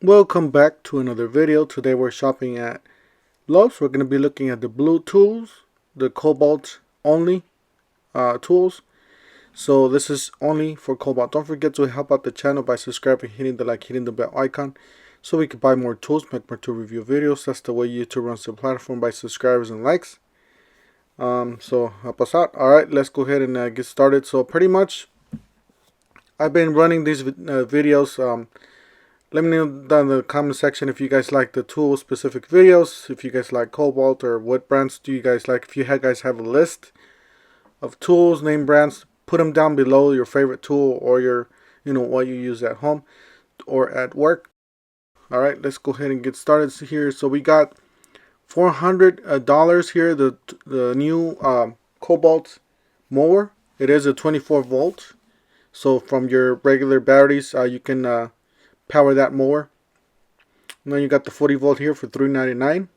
Welcome back to another video. Today we're shopping at Lowe's. We're going to be looking at the blue tools, the Kobalt only tools. So this is only for Kobalt. Don't forget to help out the channel by subscribing, hitting the like, hitting the bell icon, so we can buy more tools, make more tool review videos. That's the way YouTube runs the platform, by subscribers and likes. So help us out. Alright, let's go ahead and get started. So pretty much I've been running these videos. Let me know down in the comment section if you guys like the tool specific videos, if you guys like Kobalt, or what brands do you guys like. If you guys have a list of tools, name brands, put them down below, your favorite tool or your, what you use at home or at work. Alright, let's go ahead and get started here. So we got $400 here, the new Kobalt mower. It is a 24 volt. So from your regular batteries, you can power that mower. And then you got the 40 volt here for $3.99.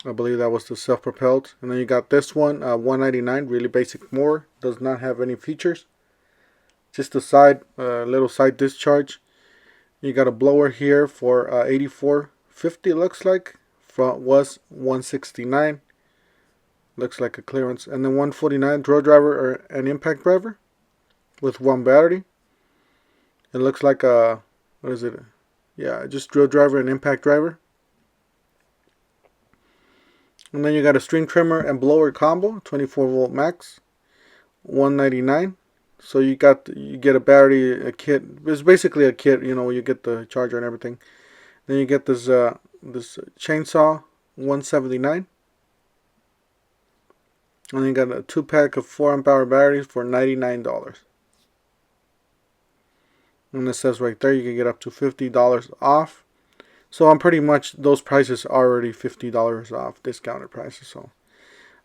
I believe that was the self-propelled. And then you got this one, $1.99, really basic mower. Does not have any features. Just a little side discharge. You got a blower here for $84.50. Looks like. Front was $169. Looks like a clearance. And then $149 drill driver or an impact driver with one battery. It looks like a, what is it? Yeah, just drill driver and impact driver. And then you got a string trimmer and blower combo, 24 volt max, $199. So you get a battery, a kit. It's basically a kit, you get the charger and everything. Then you get this chainsaw, $179. And then you got a 2-pack of 4-amp-hour batteries for $99. And it says right there you can get up to $50 off. So on pretty much those prices are already $50 off, discounted prices. So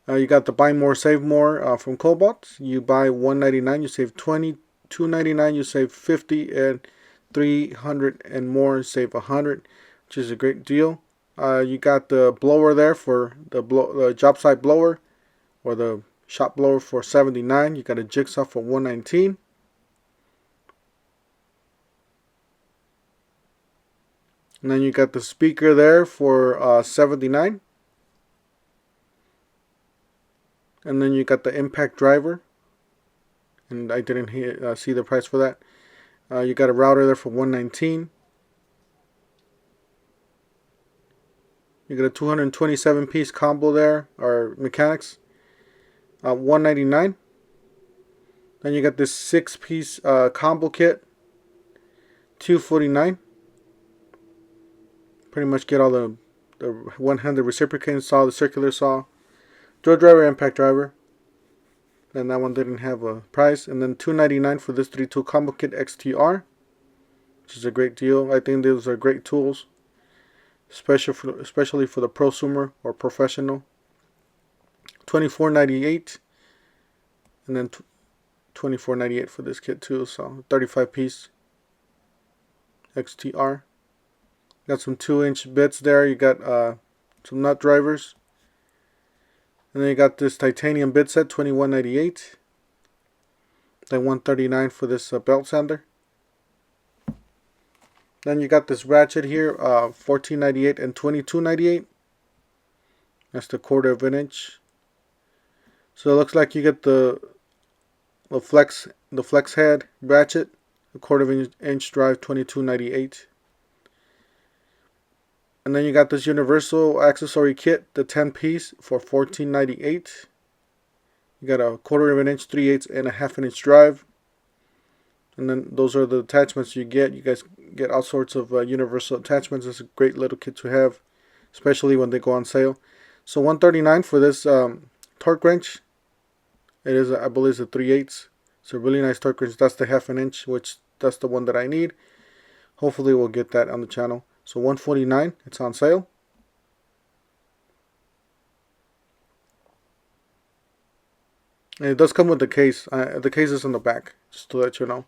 you got the buy more save more from Kobalt. You buy $199, you save $20, $299 you save $50, and $300 and more you save $100, which is a great deal. You got the blower there for the job site blower or the shop blower for $79. You got a jigsaw for $119. And then you got the speaker there for $79. And then you got the impact driver. And I didn't see the price for that. You got a router there for $119. You got a 227 piece combo there, or mechanics, $199. Then you got this 6-piece combo kit, $249. Pretty much get all the one-handed reciprocating saw, the circular saw, drill driver, impact driver. Then that one didn't have a price. And then $299 for this 3-tool combo kit XTR, which is a great deal. I think those are great tools, especially for the prosumer or professional. $24.98, and then $24.98 for this kit too. So 35-piece XTR. Got some 2-inch bits there. You got some nut drivers. And then you got this titanium bit set, $21.98. Then $139 for this belt sander. Then you got this ratchet here, $14.98 and $22.98. That's the 1/4 inch. So it looks like you get the flex head ratchet, a 1/4 inch drive, $22.98. And then you got this universal accessory kit, the 10-piece for $14.98. You got a 1/4 inch, 3/8, and a 1/2 inch drive. And then those are the attachments you get. You guys get all sorts of universal attachments. It's a great little kit to have, especially when they go on sale. So $139 for this torque wrench. It is, I believe, a 3/8. It's a really nice torque wrench. That's the 1/2 inch, which that's the one that I need. Hopefully we'll get that on the channel. So $149, it's on sale. And it does come with the case. The case is on the back, just to let you know.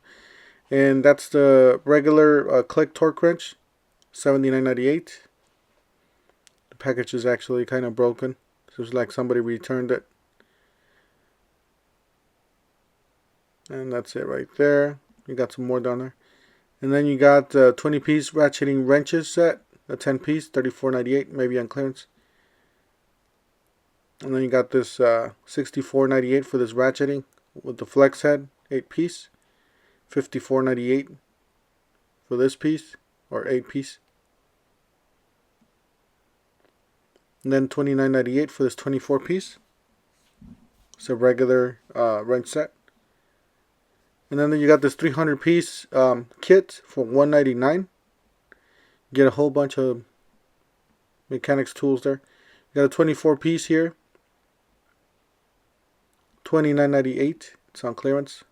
And that's the regular click torque wrench, $79.98. The package is actually kind of broken. So it's like somebody returned it. And that's it right there. You got some more down there. And then you got 20-piece ratcheting wrenches set, a 10-piece, $34.98, maybe on clearance. And then you got this $64.98 for this ratcheting with the flex head, 8-piece, $54.98 for this piece, or 8-piece. And then $29.98 for this 24-piece. It's a regular wrench set. And then you got this 300-piece kit for $199. Get a whole bunch of mechanics tools there. You got a 24-piece here, $29.98. It's on clearance.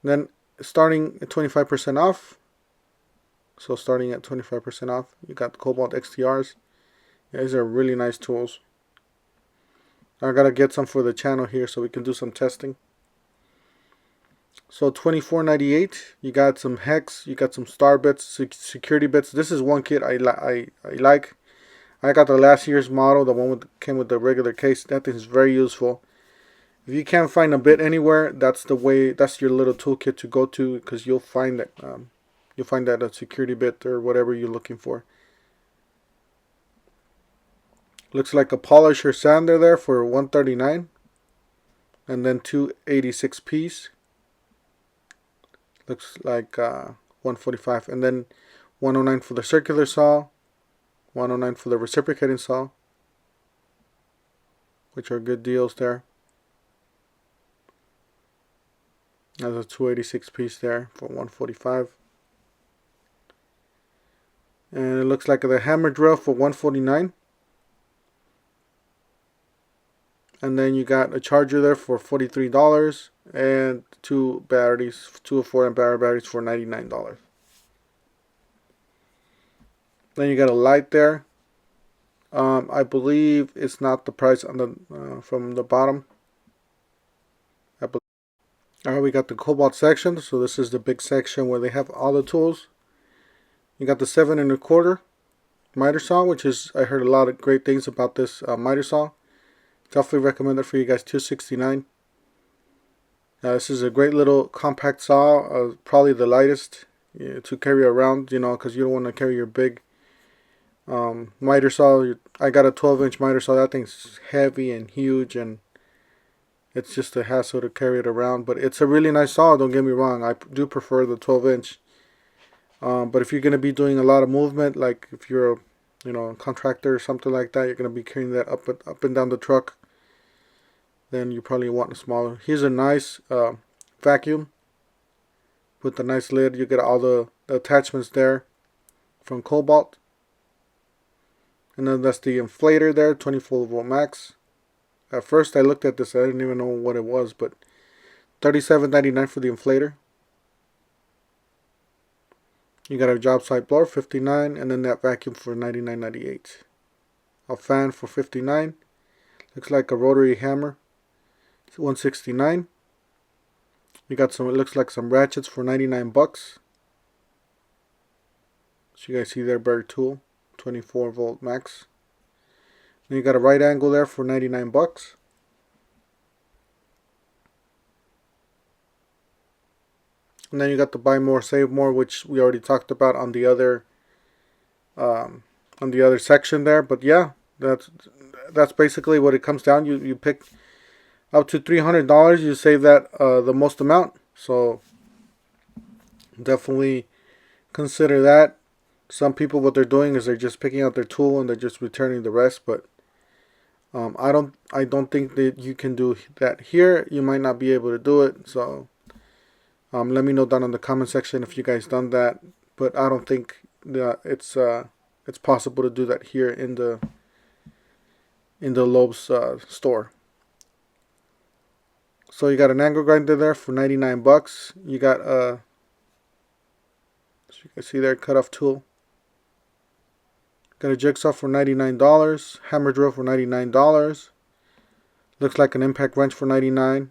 And then starting at 25% off. So starting at 25% off, you got the Kobalt XTRs. Yeah, these are really nice tools. I gotta get some for the channel here so we can do some testing. So $24.98. You got some hex, you got some star bits, security bits. This is one kit I like. I got the last year's model, the one came with the regular case. That thing is very useful. If you can't find a bit anywhere, that's your little toolkit to go to, because you'll find that a security bit or whatever you're looking for. Looks like a polish or sander there for $139, and then 286 piece. Looks like $145, and then $109 for the circular saw, $109 for the reciprocating saw, which are good deals there. There's a 286 piece there for $145. And it looks like the hammer drill for $149. And then you got a charger there for $43 and two batteries, 204 amp hour batteries for $99. Then you got a light there. I believe it's not the price on the from the bottom. Alright, we got the Kobalt section. So this is the big section where they have all the tools. You got the 7 1/4 miter saw, which is, I heard a lot of great things about this miter saw. Definitely recommend it for you guys. $269. This is a great little compact saw, probably the lightest to carry around, because you don't want to carry your big miter saw. I got a 12-inch miter saw. That thing's heavy and huge, and it's just a hassle to carry it around. But it's a really nice saw, don't get me wrong. I do prefer the 12-inch. But if you're going to be doing a lot of movement, like if you're a contractor or something like that, you're going to be carrying that up and down the truck, then you probably want a smaller. Here's a nice vacuum with a nice lid. You get all the attachments there from Kobalt. And then that's the inflator there, 24 volt max. At first I looked at this, I didn't even know what it was, but $37.99 for the inflator. You got a job site blower, $59, and then that vacuum for $99.98. A fan for $59. Looks like a rotary hammer, it's $169. You got some, it looks like some ratchets for $99. So you guys see there, better tool, 24 volt max. Then you got a right angle there for $99. And then you got the buy more, save more, which we already talked about on the other section there. But yeah, that's basically what it comes down. You pick up to $300. You save that the most amount. So definitely consider that. Some people, what they're doing is they're just picking out their tool and they're just returning the rest. But I don't think that you can do that here. You might not be able to do it. So let me know down in the comment section if you guys done that, but I don't think that it's possible to do that here in the Lowe's store. So you got an angle grinder there for $99. You got so you can see there, cutoff tool. Got a jigsaw for $99. Hammer drill for $99. Looks like an impact wrench for $99.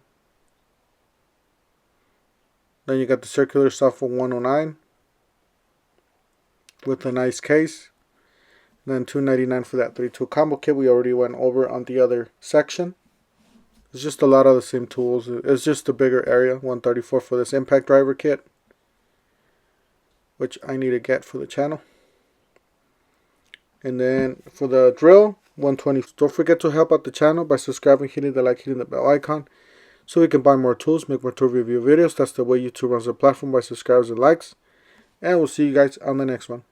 Then you got the circular saw for $109 with a nice case. And then $299 for that 3-tool combo kit we already went over on the other section. It's just a lot of the same tools. It's just a bigger area. 134 for this impact driver kit, which I need to get for the channel. And then for the drill, 120. Don't forget to help out the channel by subscribing, hitting the like, hitting the bell icon, so we can buy more tools, make more tool review videos. That's the way YouTube runs the platform, by subscribers and likes. And we'll see you guys on the next one.